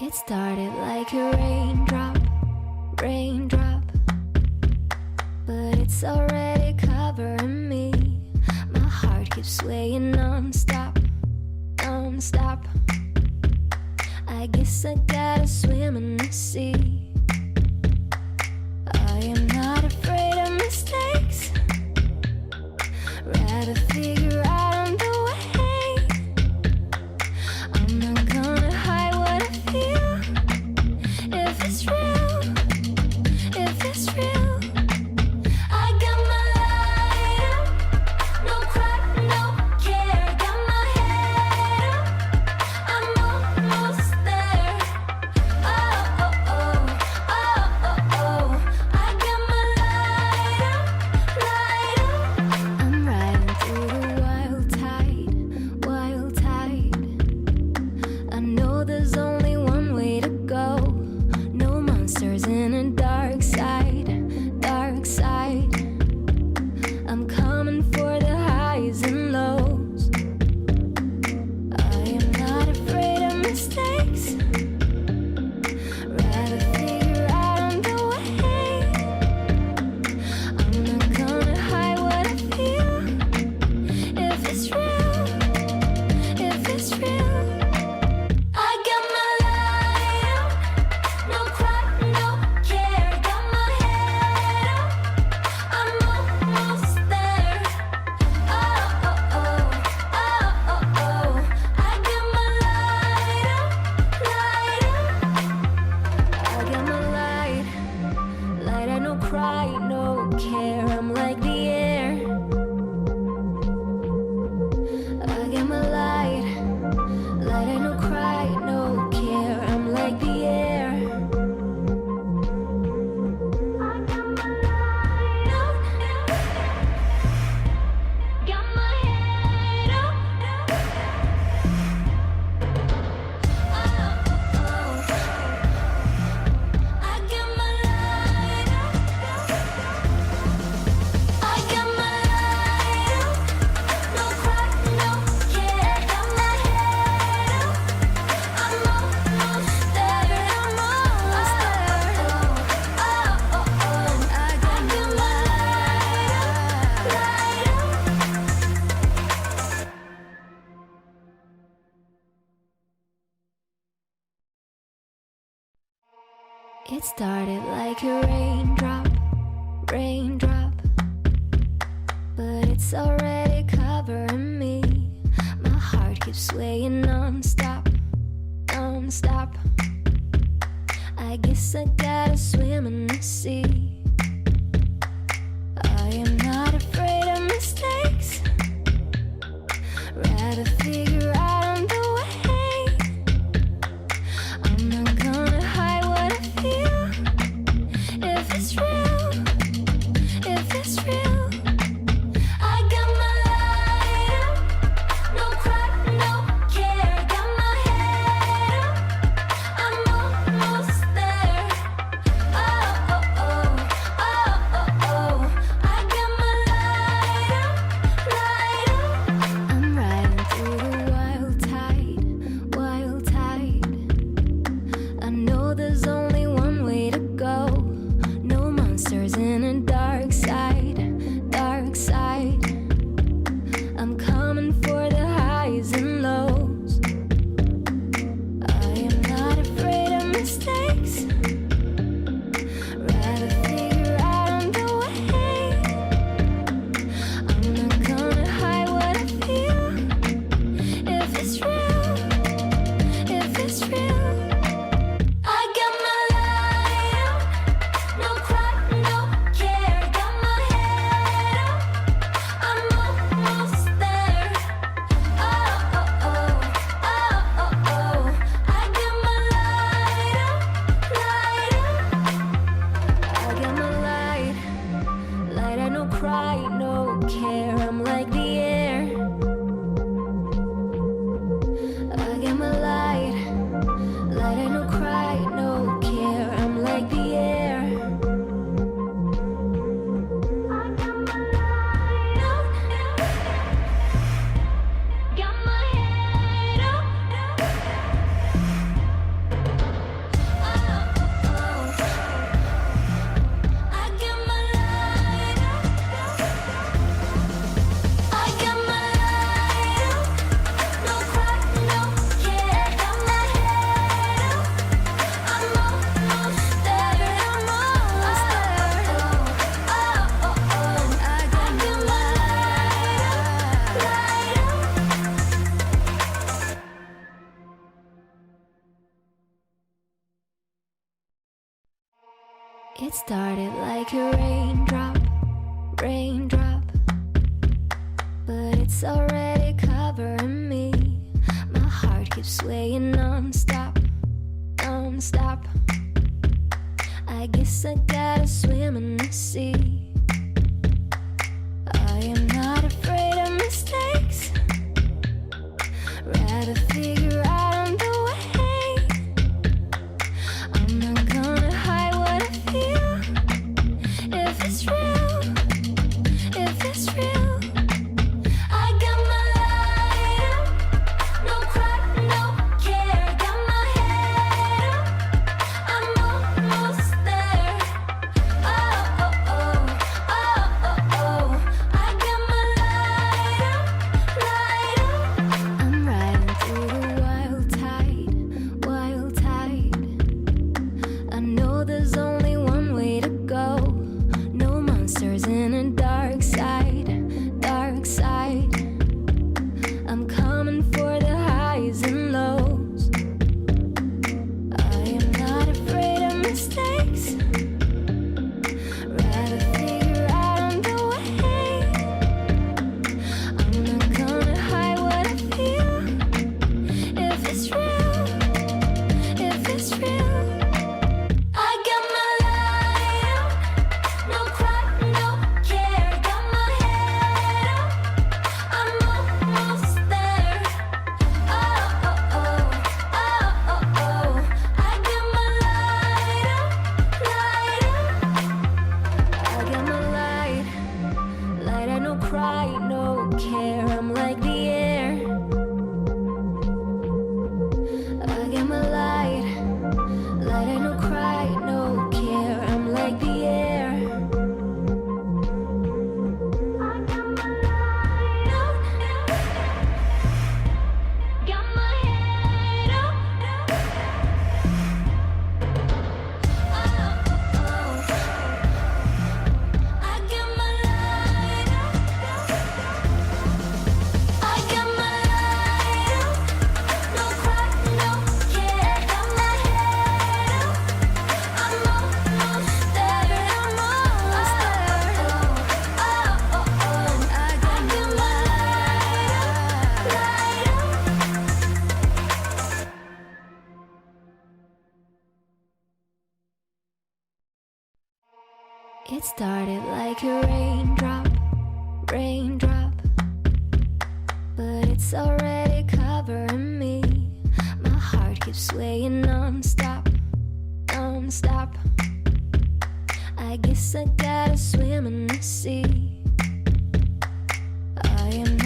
It started like a raindrop, raindrop, but it's already covering me. My heart keeps swaying non-stop, non-stop. I guess I gotta swim in the sea. I am not afraid of mistakes, rather figure out on the way. I'm not gonna hide what I feel. If it's real, if it's real, I got my light up, no cry, no care. Got my head up, I'm almost there. Oh, oh, oh, oh, oh, oh. I got my light up, light up. I'm riding through the wild tide, wild tide. I know there's only one way to go. No monsters in a dark side, dark side. I'm coming for the highs and lows. I am not afraid of mistakes, rather figure out on the way. I'm not gonna hide what I feel. If it's real, if it's real, I got my light up, no cry, no care. Got my head up, I'm almost there. Oh, oh, oh, oh, oh, oh. I got my light up, light up. I got my light, light. I no cry, no care. I'm like the air. I got my light, light. I no cry, no care. I'm like the air. I got my light up, got my head up. Oh, oh, I got my light up. I got my light up, no cry, no care. Got my head up, I'm almost there. I'm almost there. Oh, oh, oh, I got my light up, light up. It started like a raindrop, raindrop, but it's already covering me. My heart keeps swaying non-stop, non-stop. I guess I gotta swim in the sea. I am not afraid of mistakes, rather figure out on the way. I'm not gonna hide what I feel. If it's real, if it's real, I got my light up, no cry, no care. Got my head up, I'm almost there. Oh, oh, oh, It started like a raindrop, raindrop, but it's already covering me. My heart keeps swaying non-stop, non-stop. I guess I gotta swim in the sea. I am not afraid of mistakes, rather figure out on the way. I'm not gonna hide what I feel. If it's real, if it's real, I got my light up, no cry, no care. Got my head up, I'm almost there. Oh, oh, oh, oh, oh, oh. I got my light up, light up. I'm riding through the wild tide, wild tide. I know there's only one way to go. No monsters in a dark side, dark side. I'm coming for the highs and lows. I am not afraid of mistakes, rather figure out on the way. I'm not gonna hide what I feel. If it's real, if it's real, I got my light up, no cry, no care. Got my head up, I'm almost there. Oh, oh, oh, oh, oh, oh. I got my light up, light up. I got my light, light. I no cry, no care. I'm like the air. I got my light, light. I no cry, no care. I'm like the air. I got my light up, got my head up. Oh, oh, oh. I got my light up. I got my light up, no cry, no care. Got my head up, I'm almost there. I'm almost there. Oh, oh, oh. I got my light up, light up. It started like a raindrop, raindrop, but it's already covering me. My heart keeps swaying non-stop, non-stop. I guess I gotta swim in the sea. I am